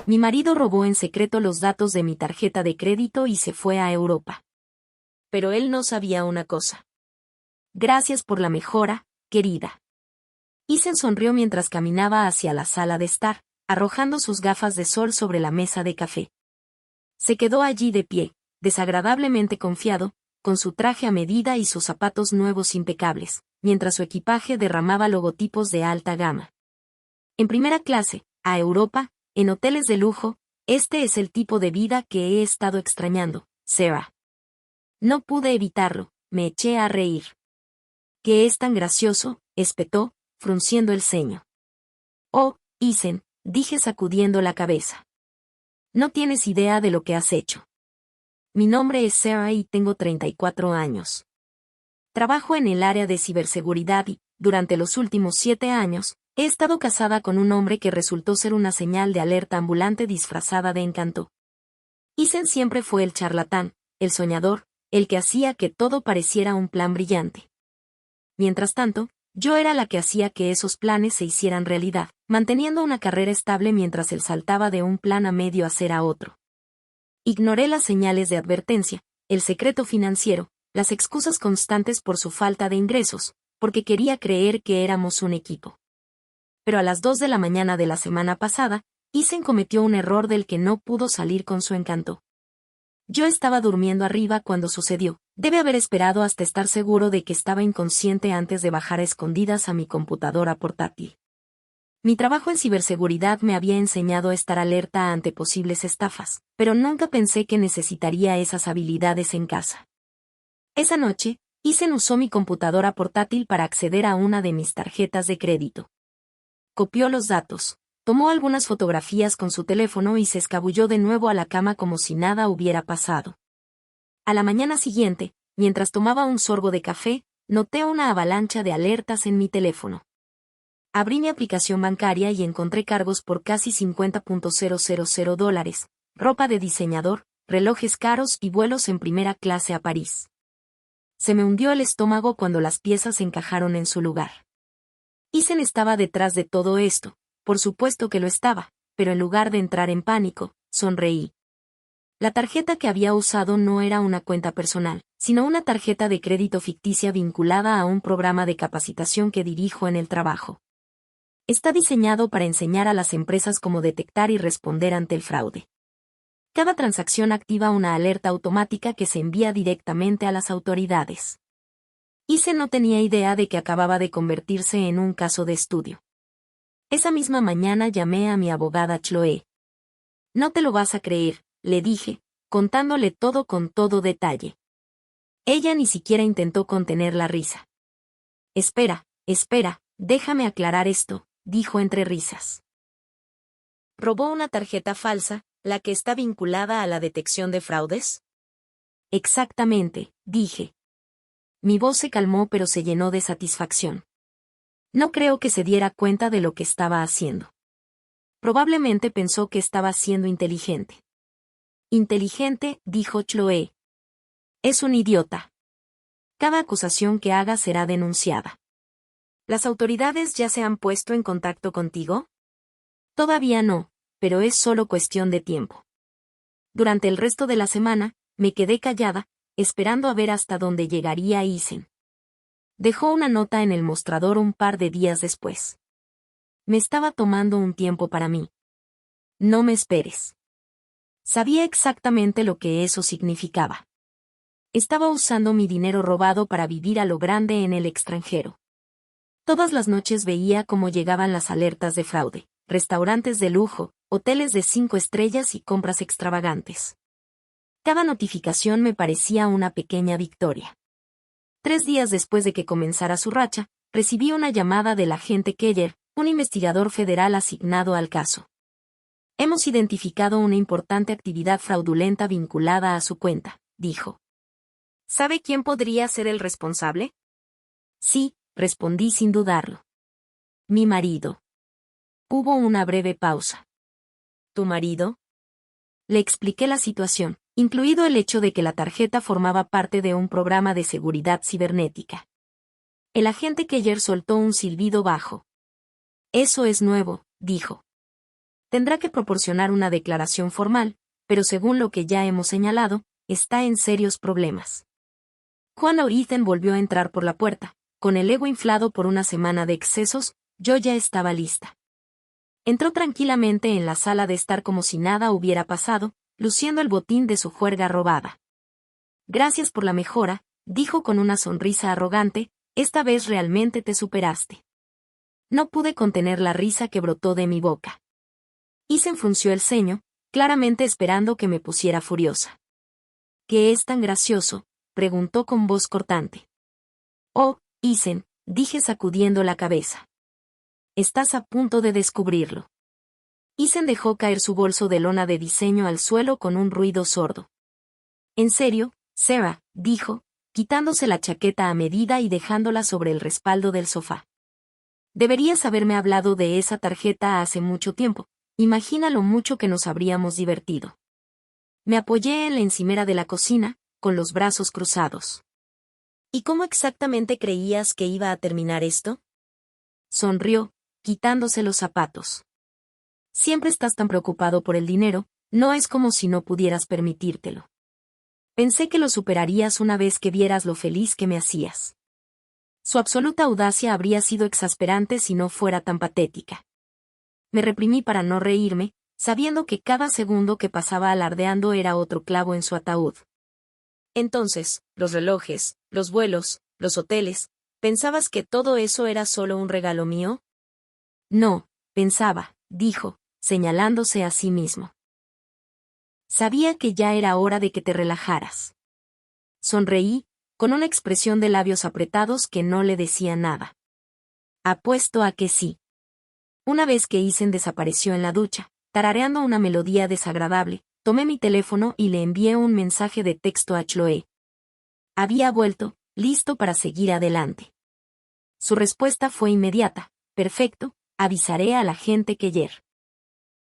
Mi marido robó en secreto los datos de mi tarjeta de crédito y se fue a Europa. Pero él no sabía una cosa. Gracias por la mejora, querida. Ethan sonrió mientras caminaba hacia la sala de estar, arrojando sus gafas de sol sobre la mesa de café. Se quedó allí de pie, desagradablemente confiado, con su traje a medida y sus zapatos nuevos impecables, mientras su equipaje derramaba logotipos de alta gama. En primera clase, a Europa, en hoteles de lujo, este es el tipo de vida que he estado extrañando, Sarah. No pude evitarlo, me eché a reír. ¿Qué es tan gracioso?, espetó, frunciendo el ceño. Oh, Ethan, dije sacudiendo la cabeza. No tienes idea de lo que has hecho. Mi nombre es Sarah y tengo 34 años. Trabajo en el área de ciberseguridad y, durante los últimos 7 años, he estado casada con un hombre que resultó ser una señal de alerta ambulante disfrazada de encanto. Ethan siempre fue el charlatán, el soñador, el que hacía que todo pareciera un plan brillante. Mientras tanto, yo era la que hacía que esos planes se hicieran realidad, manteniendo una carrera estable mientras él saltaba de un plan a medio hacer a otro. Ignoré las señales de advertencia, el secreto financiero, las excusas constantes por su falta de ingresos, porque quería creer que éramos un equipo. Pero a las 2 de la mañana de la semana pasada, Ethan cometió un error del que no pudo salir con su encanto. Yo estaba durmiendo arriba cuando sucedió. Debe haber esperado hasta estar seguro de que estaba inconsciente antes de bajar a escondidas a mi computadora portátil. Mi trabajo en ciberseguridad me había enseñado a estar alerta ante posibles estafas, pero nunca pensé que necesitaría esas habilidades en casa. Esa noche, Ethan usó mi computadora portátil para acceder a una de mis tarjetas de crédito. Copió los datos, tomó algunas fotografías con su teléfono y se escabulló de nuevo a la cama como si nada hubiera pasado. A la mañana siguiente, mientras tomaba un sorbo de café, noté una avalancha de alertas en mi teléfono. Abrí mi aplicación bancaria y encontré cargos por casi $50,000, ropa de diseñador, relojes caros y vuelos en primera clase a París. Se me hundió el estómago cuando las piezas encajaron en su lugar. Ethan estaba detrás de todo esto, por supuesto que lo estaba, pero en lugar de entrar en pánico, sonreí. La tarjeta que había usado no era una cuenta personal, sino una tarjeta de crédito ficticia vinculada a un programa de capacitación que dirijo en el trabajo. Está diseñado para enseñar a las empresas cómo detectar y responder ante el fraude. Cada transacción activa una alerta automática que se envía directamente a las autoridades. Ethan no tenía idea de que acababa de convertirse en un caso de estudio. Esa misma mañana llamé a mi abogada Chloe. No te lo vas a creer, le dije, contándole todo con todo detalle. Ella ni siquiera intentó contener la risa. Espera, déjame aclarar esto, dijo entre risas. ¿Robó una tarjeta falsa, la que está vinculada a la detección de fraudes? Exactamente, dije. Mi voz se calmó pero se llenó de satisfacción. No creo que se diera cuenta de lo que estaba haciendo. Probablemente pensó que estaba siendo inteligente. Inteligente, dijo Chloe. Es un idiota. Cada acusación que haga será denunciada. ¿Las autoridades ya se han puesto en contacto contigo? Todavía no, pero es solo cuestión de tiempo. Durante el resto de la semana, me quedé callada, esperando a ver hasta dónde llegaría Ethan. Dejó una nota en el mostrador un par de días después. Me estaba tomando un tiempo para mí. No me esperes. Sabía exactamente lo que eso significaba. Estaba usando mi dinero robado para vivir a lo grande en el extranjero. Todas las noches veía cómo llegaban las alertas de fraude, restaurantes de lujo, hoteles de 5 estrellas y compras extravagantes. Cada notificación me parecía una pequeña victoria. 3 días después de que comenzara su racha, recibí una llamada del agente Keller, un investigador federal asignado al caso. Hemos identificado una importante actividad fraudulenta vinculada a su cuenta, dijo. ¿Sabe quién podría ser el responsable? Sí, respondí sin dudarlo. Mi marido. Hubo una breve pausa. ¿Tu marido? Le expliqué la situación, incluido el hecho de que la tarjeta formaba parte de un programa de seguridad cibernética. El agente Keller soltó un silbido bajo. Eso es nuevo, dijo. Tendrá que proporcionar una declaración formal, pero según lo que ya hemos señalado, está en serios problemas. Cuando Ethan volvió a entrar por la puerta, con el ego inflado por una semana de excesos, yo ya estaba lista. Entró tranquilamente en la sala de estar como si nada hubiera pasado, luciendo el botín de su juerga robada. Gracias por la mejora, dijo con una sonrisa arrogante, esta vez realmente te superaste. No pude contener la risa que brotó de mi boca. Ethan frunció el ceño, claramente esperando que me pusiera furiosa. ¿Qué es tan gracioso?, preguntó con voz cortante. Oh, Ethan, dije sacudiendo la cabeza. Estás a punto de descubrirlo. Ethan dejó caer su bolso de lona de diseño al suelo con un ruido sordo. En serio, Sarah, dijo, quitándose la chaqueta a medida y dejándola sobre el respaldo del sofá. Deberías haberme hablado de esa tarjeta hace mucho tiempo. Imagina lo mucho que nos habríamos divertido. Me apoyé en la encimera de la cocina, con los brazos cruzados. ¿Y cómo exactamente creías que iba a terminar esto? Sonrió, quitándose los zapatos. Siempre estás tan preocupado por el dinero, no es como si no pudieras permitírtelo. Pensé que lo superarías una vez que vieras lo feliz que me hacías. Su absoluta audacia habría sido exasperante si no fuera tan patética. Me reprimí para no reírme, sabiendo que cada segundo que pasaba alardeando era otro clavo en su ataúd. Entonces, los relojes, los vuelos, los hoteles, ¿pensabas que todo eso era solo un regalo mío? No, pensaba, dijo, señalándose a sí mismo. Sabía que ya era hora de que te relajaras. Sonreí, con una expresión de labios apretados que no le decía nada. Apuesto a que sí. Una vez que Ethan desapareció en la ducha, tarareando una melodía desagradable, tomé mi teléfono y le envié un mensaje de texto a Chloe. Había vuelto, listo para seguir adelante. Su respuesta fue inmediata. Perfecto, avisaré al agente Keller.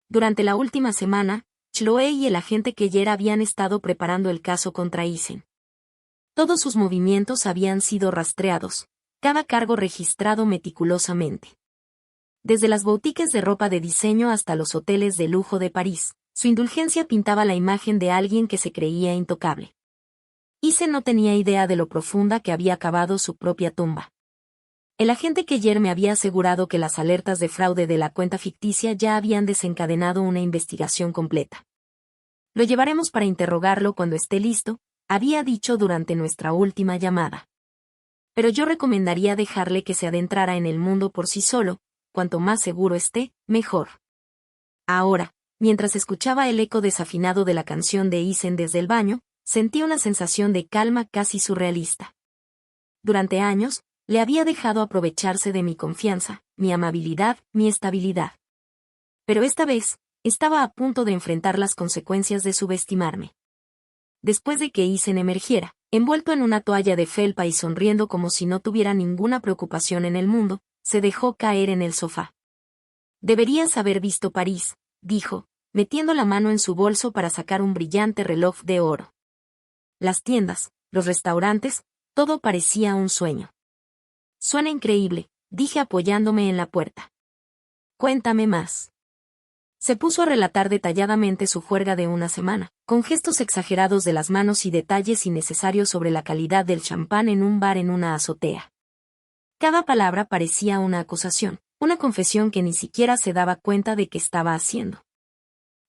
Durante la última semana, Chloe y el agente Keller habían estado preparando el caso contra Ethan. Todos sus movimientos habían sido rastreados, cada cargo registrado meticulosamente. Desde las boutiques de ropa de diseño hasta los hoteles de lujo de París, su indulgencia pintaba la imagen de alguien que se creía intocable. Ethan no tenía idea de lo profunda que había cavado su propia tumba. El agente Keller me había asegurado que las alertas de fraude de la cuenta ficticia ya habían desencadenado una investigación completa. Lo llevaremos para interrogarlo cuando esté listo, había dicho durante nuestra última llamada. Pero yo recomendaría dejarle que se adentrara en el mundo por sí solo, cuanto más seguro esté, mejor. Ahora, mientras escuchaba el eco desafinado de la canción de Ethan desde el baño, sentí una sensación de calma casi surrealista. Durante años, le había dejado aprovecharse de mi confianza, mi amabilidad, mi estabilidad. Pero esta vez, estaba a punto de enfrentar las consecuencias de subestimarme. Después de que Ethan emergiera, envuelto en una toalla de felpa y sonriendo como si no tuviera ninguna preocupación en el mundo, se dejó caer en el sofá. Deberías haber visto París, dijo, metiendo la mano en su bolso para sacar un brillante reloj de oro. Las tiendas, los restaurantes, todo parecía un sueño. Suena increíble, dije apoyándome en la puerta. Cuéntame más. Se puso a relatar detalladamente su juerga de una semana, con gestos exagerados de las manos y detalles innecesarios sobre la calidad del champán en un bar en una azotea. Cada palabra parecía una acusación, una confesión que ni siquiera se daba cuenta de que estaba haciendo.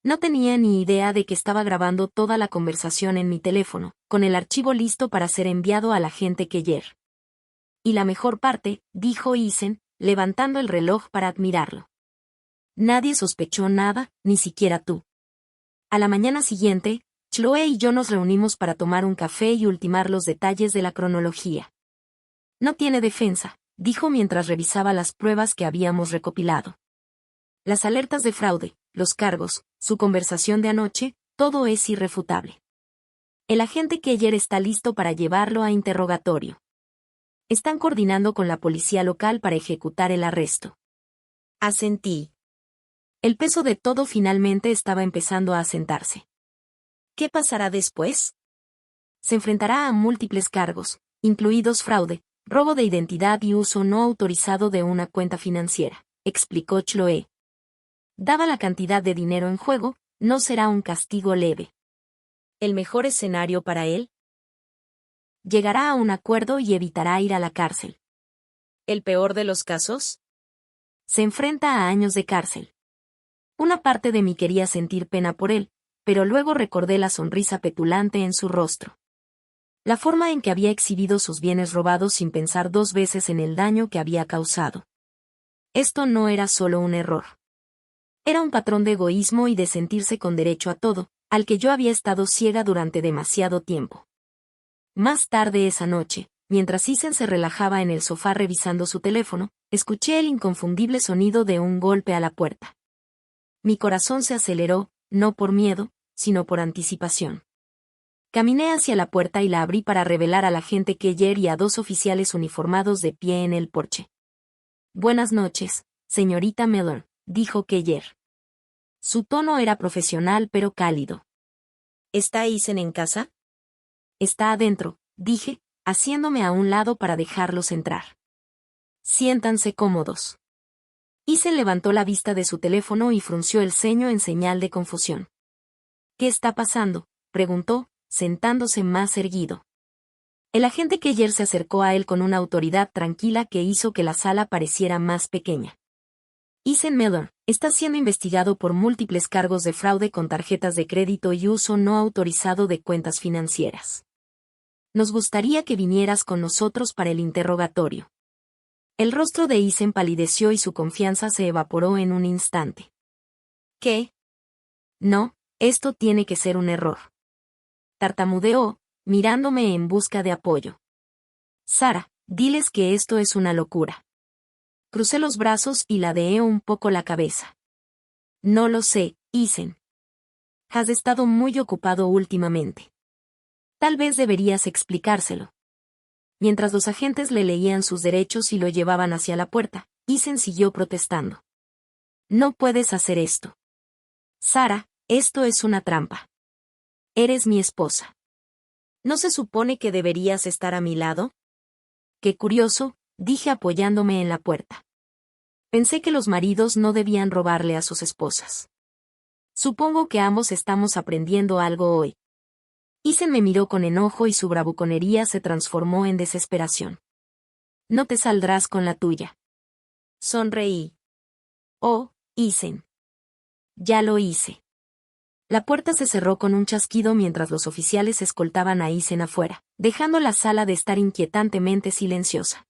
No tenía ni idea de que estaba grabando toda la conversación en mi teléfono, con el archivo listo para ser enviado al agente Keller. Y la mejor parte, dijo Ethan, levantando el reloj para admirarlo. Nadie sospechó nada, ni siquiera tú. A la mañana siguiente, Chloe y yo nos reunimos para tomar un café y ultimar los detalles de la cronología. No tiene defensa, dijo mientras revisaba las pruebas que habíamos recopilado. Las alertas de fraude, los cargos, su conversación de anoche, todo es irrefutable. El agente Keller está listo para llevarlo a interrogatorio. Están coordinando con la policía local para ejecutar el arresto. Asentí. El peso de todo finalmente estaba empezando a asentarse. ¿Qué pasará después? Se enfrentará a múltiples cargos, incluidos fraude, robo de identidad y uso no autorizado de una cuenta financiera, explicó Chloe. Dada la cantidad de dinero en juego, no será un castigo leve. ¿El mejor escenario para él? Llegará a un acuerdo y evitará ir a la cárcel. ¿El peor de los casos? Se enfrenta a años de cárcel. Una parte de mí quería sentir pena por él, pero luego recordé la sonrisa petulante en su rostro. La forma en que había exhibido sus bienes robados sin pensar dos veces en el daño que había causado. Esto no era solo un error. Era un patrón de egoísmo y de sentirse con derecho a todo, al que yo había estado ciega durante demasiado tiempo. Más tarde esa noche, mientras Ethan se relajaba en el sofá revisando su teléfono, escuché el inconfundible sonido de un golpe a la puerta. Mi corazón se aceleró, no por miedo, sino por anticipación. Caminé hacia la puerta y la abrí para revelar al agente Keller y a dos oficiales uniformados de pie en el porche. «Buenas noches, señorita Miller», dijo Keller. Su tono era profesional pero cálido. «¿Está Ethan en casa?» «Está adentro», dije, haciéndome a un lado para dejarlos entrar. «Siéntanse cómodos». Ethan levantó la vista de su teléfono y frunció el ceño en señal de confusión. «¿Qué está pasando?», preguntó, sentándose más erguido. El agente Keller se acercó a él con una autoridad tranquila que hizo que la sala pareciera más pequeña. «Ethan Miller está siendo investigado por múltiples cargos de fraude con tarjetas de crédito y uso no autorizado de cuentas financieras. Nos gustaría que vinieras con nosotros para el interrogatorio». El rostro de Ethan palideció y su confianza se evaporó en un instante. «¿Qué? No, esto tiene que ser un error», tartamudeó, mirándome en busca de apoyo. «Sara, diles que esto es una locura». Crucé los brazos y ladeé un poco la cabeza. «No lo sé, Ethan. Has estado muy ocupado últimamente. Tal vez deberías explicárselo». Mientras los agentes le leían sus derechos y lo llevaban hacia la puerta, Ethan siguió protestando. «No puedes hacer esto. Sara, esto es una trampa. Eres mi esposa. ¿No se supone que deberías estar a mi lado?» «Qué curioso», dije apoyándome en la puerta. Pensé que los maridos no debían robarle a sus esposas. Supongo que ambos estamos aprendiendo algo hoy. Ethan me miró con enojo y su bravuconería se transformó en desesperación. «No te saldrás con la tuya». Sonreí. «Oh, Ethan. Ya lo hice». La puerta se cerró con un chasquido mientras los oficiales escoltaban a Ethan afuera, dejando la sala de estar inquietantemente silenciosa.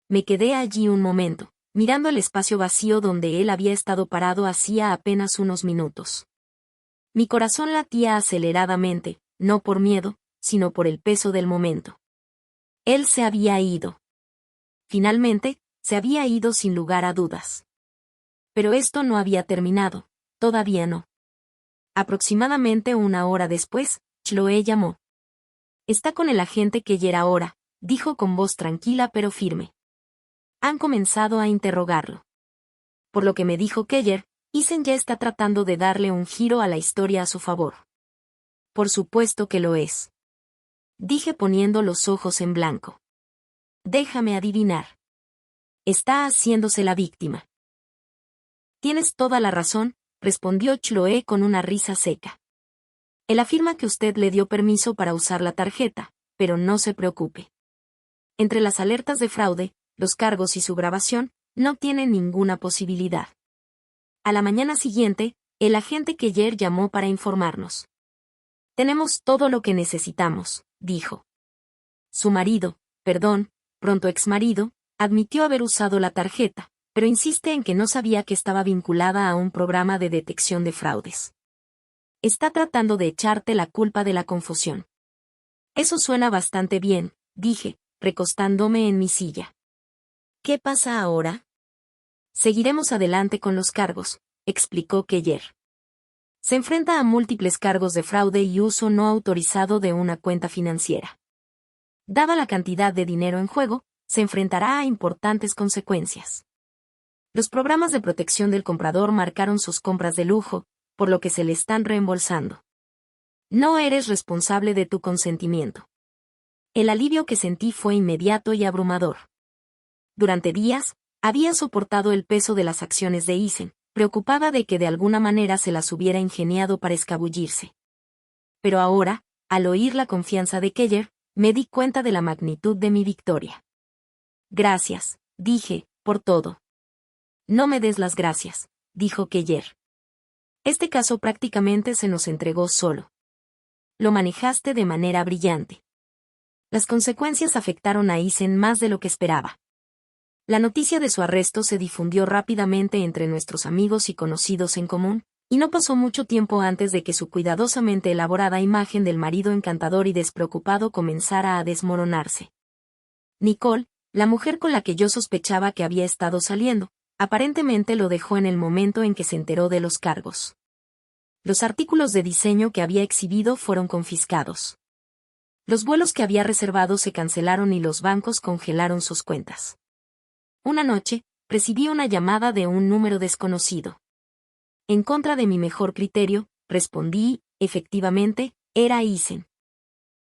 Me quedé allí un momento, mirando el espacio vacío donde él había estado parado hacía apenas unos minutos. Mi corazón latía aceleradamente, no por miedo, sino por el peso del momento. Él se había ido. Finalmente, se había ido sin lugar a dudas. Pero esto no había terminado, todavía no. Aproximadamente una hora después, Chloe llamó. «Está con el agente Keller ahora», dijo con voz tranquila pero firme. «Han comenzado a interrogarlo». Por lo que me dijo Keller, Ethan ya está tratando de darle un giro a la historia a su favor. «Por supuesto que lo es», dije poniendo los ojos en blanco. «Déjame adivinar. Está haciéndose la víctima». «Tienes toda la razón», respondió Chloe con una risa seca. «Él afirma que usted le dio permiso para usar la tarjeta, pero no se preocupe. Entre las alertas de fraude, los cargos y su grabación, no tiene ninguna posibilidad». A la mañana siguiente, el agente Keller llamó para informarnos. «Tenemos todo lo que necesitamos», dijo. Su marido, pronto exmarido, admitió haber usado la tarjeta, pero insiste en que no sabía que estaba vinculada a un programa de detección de fraudes. Está tratando de echarte la culpa de la confusión. Eso suena bastante bien, dije, recostándome en mi silla. ¿Qué pasa ahora? Seguiremos adelante con los cargos, explicó Keller. Se enfrenta a múltiples cargos de fraude y uso no autorizado de una cuenta financiera. Dada la cantidad de dinero en juego, se enfrentará a importantes consecuencias. Los programas de protección del comprador marcaron sus compras de lujo, por lo que se le están reembolsando. No eres responsable de tu consentimiento. El alivio que sentí fue inmediato y abrumador. Durante días, había soportado el peso de las acciones de Ethan, preocupada de que de alguna manera se las hubiera ingeniado para escabullirse. Pero ahora, al oír la confianza de Keller, me di cuenta de la magnitud de mi victoria. Gracias, dije, por todo. No me des las gracias, dijo Keller. Este caso prácticamente se nos entregó solo. Lo manejaste de manera brillante. Las consecuencias afectaron a Eisen más de lo que esperaba. La noticia de su arresto se difundió rápidamente entre nuestros amigos y conocidos en común, y no pasó mucho tiempo antes de que su cuidadosamente elaborada imagen del marido encantador y despreocupado comenzara a desmoronarse. Nicole, la mujer con la que yo sospechaba que había estado saliendo, aparentemente lo dejó en el momento en que se enteró de los cargos. Los artículos de diseño que había exhibido fueron confiscados. Los vuelos que había reservado se cancelaron y los bancos congelaron sus cuentas. Una noche, recibí una llamada de un número desconocido. En contra de mi mejor criterio, respondí, efectivamente, era Eisen.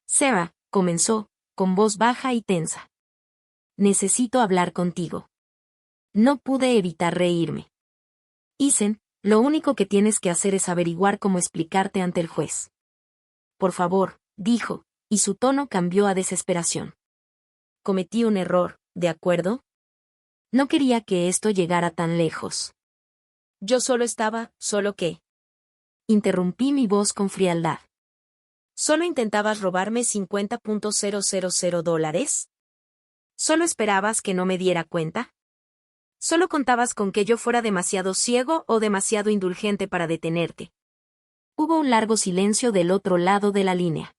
Sarah, comenzó, con voz baja y tensa. Necesito hablar contigo. No pude evitar reírme. Eisen, lo único que tienes que hacer es averiguar cómo explicarte ante el juez. Por favor, dijo, y su tono cambió a desesperación. Cometí un error, ¿de acuerdo? No quería que esto llegara tan lejos. Yo ¿solo qué? Interrumpí mi voz con frialdad. ¿Solo intentabas robarme $50,000? ¿Solo esperabas que no me diera cuenta? ¿Solo contabas con que yo fuera demasiado ciego o demasiado indulgente para detenerte? Hubo un largo silencio del otro lado de la línea.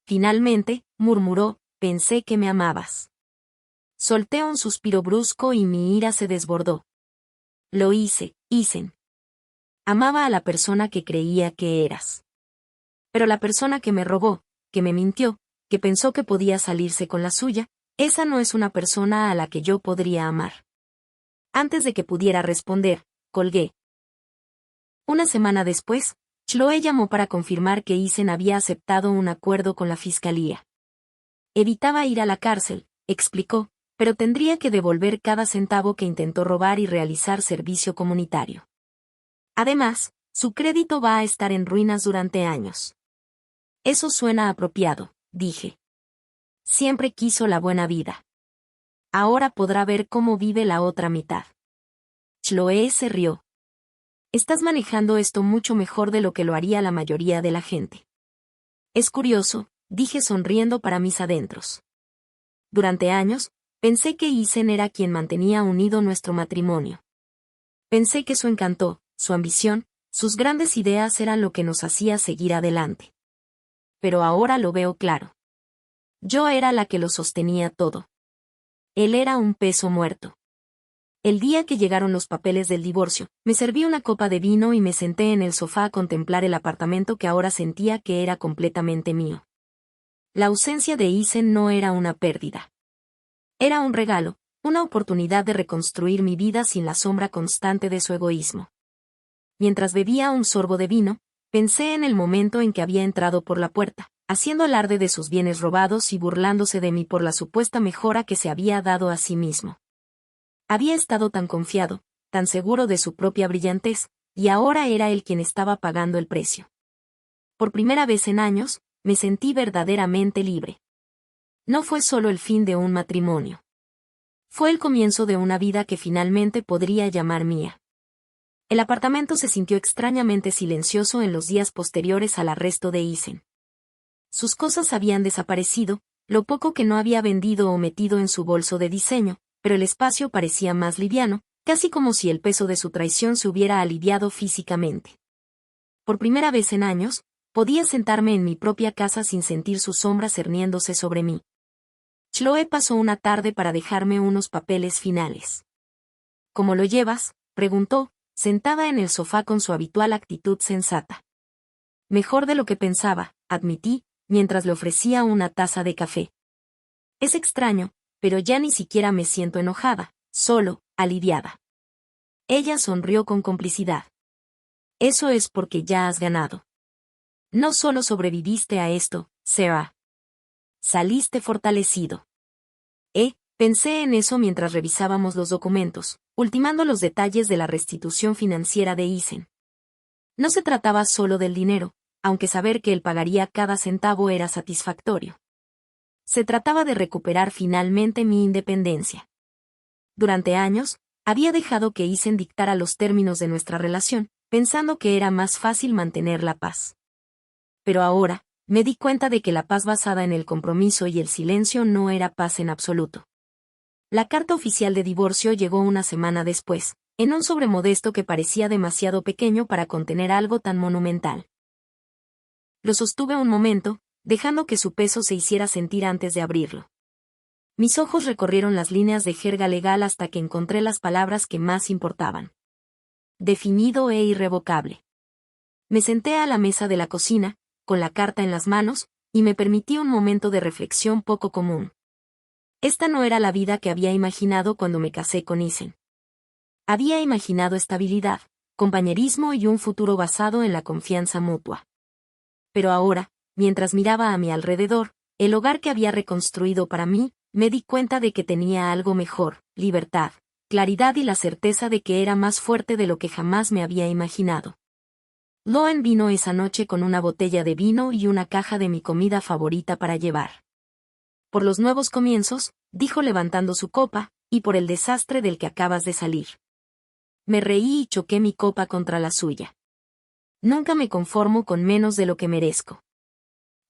Finalmente, murmuró, pensé que me amabas. Solté un suspiro brusco y mi ira se desbordó. Lo hice, Eisen. Amaba a la persona que creía que eras. Pero la persona que me robó, que me mintió, que pensó que podía salirse con la suya, esa no es una persona a la que yo podría amar. Antes de que pudiera responder, colgué. Una semana después, Chloe llamó para confirmar que Eisen había aceptado un acuerdo con la fiscalía. Evitaba ir a la cárcel, explicó, pero tendría que devolver cada centavo que intentó robar y realizar servicio comunitario. Además, su crédito va a estar en ruinas durante años. Eso suena apropiado, dije. Siempre quiso la buena vida. Ahora podrá ver cómo vive la otra mitad. Chloe se rió. Estás manejando esto mucho mejor de lo que lo haría la mayoría de la gente. Es curioso, dije sonriendo para mis adentros. Durante años, pensé que Eisen era quien mantenía unido nuestro matrimonio. Pensé que su encanto, su ambición, sus grandes ideas eran lo que nos hacía seguir adelante. Pero ahora lo veo claro. Yo era la que lo sostenía todo. Él era un peso muerto. El día que llegaron los papeles del divorcio, me serví una copa de vino y me senté en el sofá a contemplar el apartamento que ahora sentía que era completamente mío. La ausencia de Eisen no era una pérdida. Era un regalo, una oportunidad de reconstruir mi vida sin la sombra constante de su egoísmo. Mientras bebía un sorbo de vino, pensé en el momento en que había entrado por la puerta, haciendo alarde de sus bienes robados y burlándose de mí por la supuesta mejora que se había dado a sí mismo. Había estado tan confiado, tan seguro de su propia brillantez, y ahora era él quien estaba pagando el precio. Por primera vez en años, me sentí verdaderamente libre. No fue solo el fin de un matrimonio. Fue el comienzo de una vida que finalmente podría llamar mía. El apartamento se sintió extrañamente silencioso en los días posteriores al arresto de Eisen. Sus cosas habían desaparecido, lo poco que no había vendido o metido en su bolso de diseño, pero el espacio parecía más liviano, casi como si el peso de su traición se hubiera aliviado físicamente. Por primera vez en años, podía sentarme en mi propia casa sin sentir su sombra cerniéndose sobre mí. Chloe pasó una tarde para dejarme unos papeles finales. ¿Cómo lo llevas?, preguntó, sentada en el sofá con su habitual actitud sensata. Mejor de lo que pensaba, admití, mientras le ofrecía una taza de café. Es extraño, pero ya ni siquiera me siento enojada, solo, aliviada. Ella sonrió con complicidad. Eso es porque ya has ganado. No solo sobreviviste a esto, Sarah. Saliste fortalecido. Pensé en eso mientras revisábamos los documentos, ultimando los detalles de la restitución financiera de Isen. No se trataba solo del dinero, aunque saber que él pagaría cada centavo era satisfactorio. Se trataba de recuperar finalmente mi independencia. Durante años, había dejado que Isen dictara los términos de nuestra relación, pensando que era más fácil mantener la paz. Pero ahora, me di cuenta de que la paz basada en el compromiso y el silencio no era paz en absoluto. La carta oficial de divorcio llegó una semana después, en un sobre modesto que parecía demasiado pequeño para contener algo tan monumental. Lo sostuve un momento, dejando que su peso se hiciera sentir antes de abrirlo. Mis ojos recorrieron las líneas de jerga legal hasta que encontré las palabras que más importaban. Definido e irrevocable. Me senté a la mesa de la cocina, con la carta en las manos, y me permití un momento de reflexión poco común. Esta no era la vida que había imaginado cuando me casé con Isen. Había imaginado estabilidad, compañerismo y un futuro basado en la confianza mutua. Pero ahora, mientras miraba a mi alrededor, el hogar que había reconstruido para mí, me di cuenta de que tenía algo mejor: libertad, claridad y la certeza de que era más fuerte de lo que jamás me había imaginado. Loen vino esa noche con una botella de vino y una caja de mi comida favorita para llevar. Por los nuevos comienzos, dijo levantando su copa, y por el desastre del que acabas de salir. Me reí y choqué mi copa contra la suya. Nunca me conformo con menos de lo que merezco.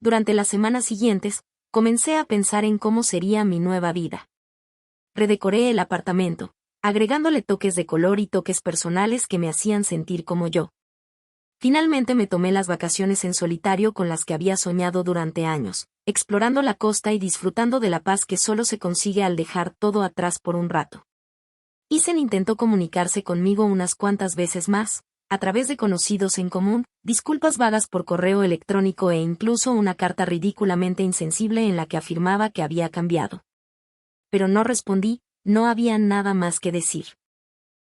Durante las semanas siguientes, comencé a pensar en cómo sería mi nueva vida. Redecoré el apartamento, agregándole toques de color y toques personales que me hacían sentir como yo. Finalmente me tomé las vacaciones en solitario con las que había soñado durante años, explorando la costa y disfrutando de la paz que solo se consigue al dejar todo atrás por un rato. Isen intentó comunicarse conmigo unas cuantas veces más, a través de conocidos en común, disculpas vagas por correo electrónico e incluso una carta ridículamente insensible en la que afirmaba que había cambiado. Pero no respondí, no había nada más que decir.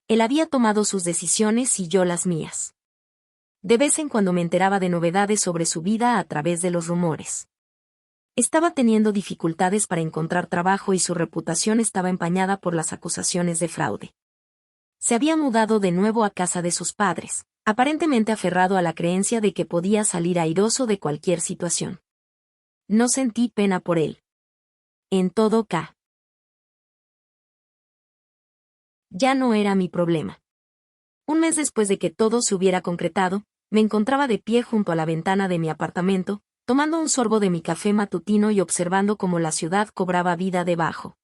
Él había tomado sus decisiones y yo las mías. De vez en cuando me enteraba de novedades sobre su vida a través de los rumores. Estaba teniendo dificultades para encontrar trabajo y su reputación estaba empañada por las acusaciones de fraude. Se había mudado de nuevo a casa de sus padres, aparentemente aferrado a la creencia de que podía salir airoso de cualquier situación. No sentí pena por él. En todo caso, ya no era mi problema. Un mes después de que todo se hubiera concretado, me encontraba de pie junto a la ventana de mi apartamento, tomando un sorbo de mi café matutino y observando cómo la ciudad cobraba vida debajo.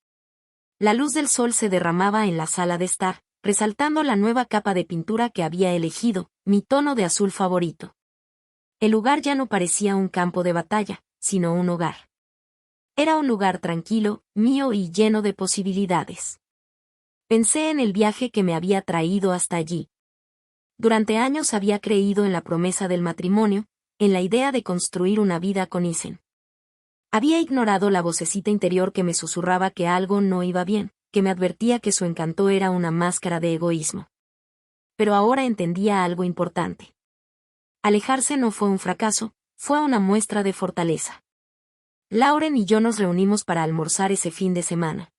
La luz del sol se derramaba en la sala de estar, resaltando la nueva capa de pintura que había elegido, mi tono de azul favorito. El lugar ya no parecía un campo de batalla, sino un hogar. Era un lugar tranquilo, mío y lleno de posibilidades. Pensé en el viaje que me había traído hasta allí. Durante años había creído en la promesa del matrimonio, en la idea de construir una vida con Isen. Había ignorado la vocecita interior que me susurraba que algo no iba bien, que me advertía que su encanto era una máscara de egoísmo. Pero ahora entendía algo importante. Alejarse no fue un fracaso, fue una muestra de fortaleza. Lauren y yo nos reunimos para almorzar ese fin de semana.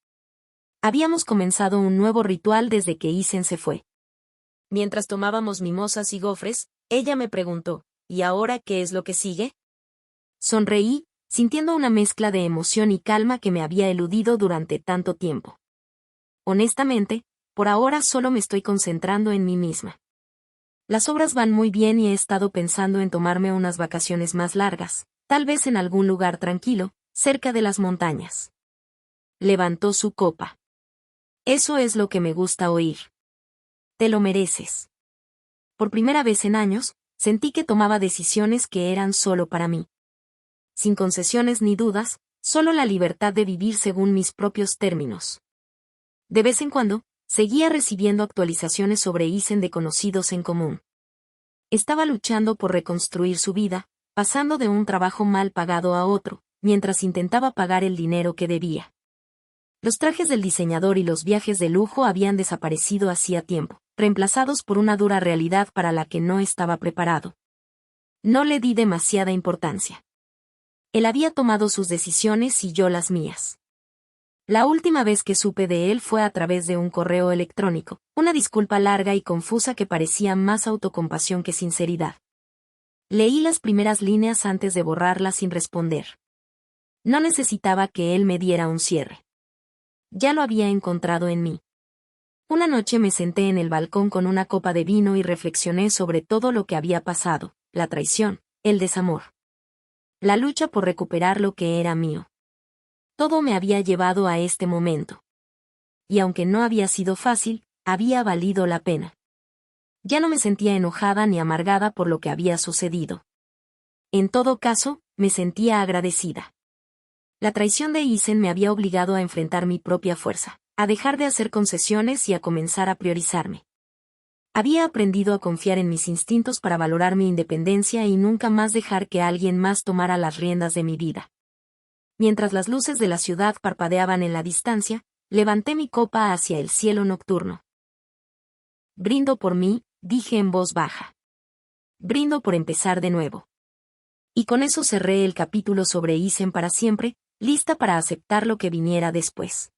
Habíamos comenzado un nuevo ritual desde que Isen se fue. Mientras tomábamos mimosas y gofres, ella me preguntó, ¿y ahora qué es lo que sigue? Sonreí, sintiendo una mezcla de emoción y calma que me había eludido durante tanto tiempo. Honestamente, por ahora solo me estoy concentrando en mí misma. Las obras van muy bien y he estado pensando en tomarme unas vacaciones más largas, tal vez en algún lugar tranquilo, cerca de las montañas. Levantó su copa. Eso es lo que me gusta oír. Te lo mereces. Por primera vez en años, sentí que tomaba decisiones que eran solo para mí. Sin concesiones ni dudas, solo la libertad de vivir según mis propios términos. De vez en cuando, seguía recibiendo actualizaciones sobre Isen de conocidos en común. Estaba luchando por reconstruir su vida, pasando de un trabajo mal pagado a otro, mientras intentaba pagar el dinero que debía. Los trajes del diseñador y los viajes de lujo habían desaparecido hacía tiempo, reemplazados por una dura realidad para la que no estaba preparado. No le di demasiada importancia. Él había tomado sus decisiones y yo las mías. La última vez que supe de él fue a través de un correo electrónico, una disculpa larga y confusa que parecía más autocompasión que sinceridad. Leí las primeras líneas antes de borrarla sin responder. No necesitaba que él me diera un cierre. Ya lo había encontrado en mí. Una noche me senté en el balcón con una copa de vino y reflexioné sobre todo lo que había pasado, la traición, el desamor. La lucha por recuperar lo que era mío. Todo me había llevado a este momento. Y aunque no había sido fácil, había valido la pena. Ya no me sentía enojada ni amargada por lo que había sucedido. En todo caso, me sentía agradecida. La traición de Isen me había obligado a enfrentar mi propia fuerza, a dejar de hacer concesiones y a comenzar a priorizarme. Había aprendido a confiar en mis instintos para valorar mi independencia y nunca más dejar que alguien más tomara las riendas de mi vida. Mientras las luces de la ciudad parpadeaban en la distancia, levanté mi copa hacia el cielo nocturno. Brindo por mí, dije en voz baja. Brindo por empezar de nuevo. Y con eso cerré el capítulo sobre Isen para siempre, lista para aceptar lo que viniera después.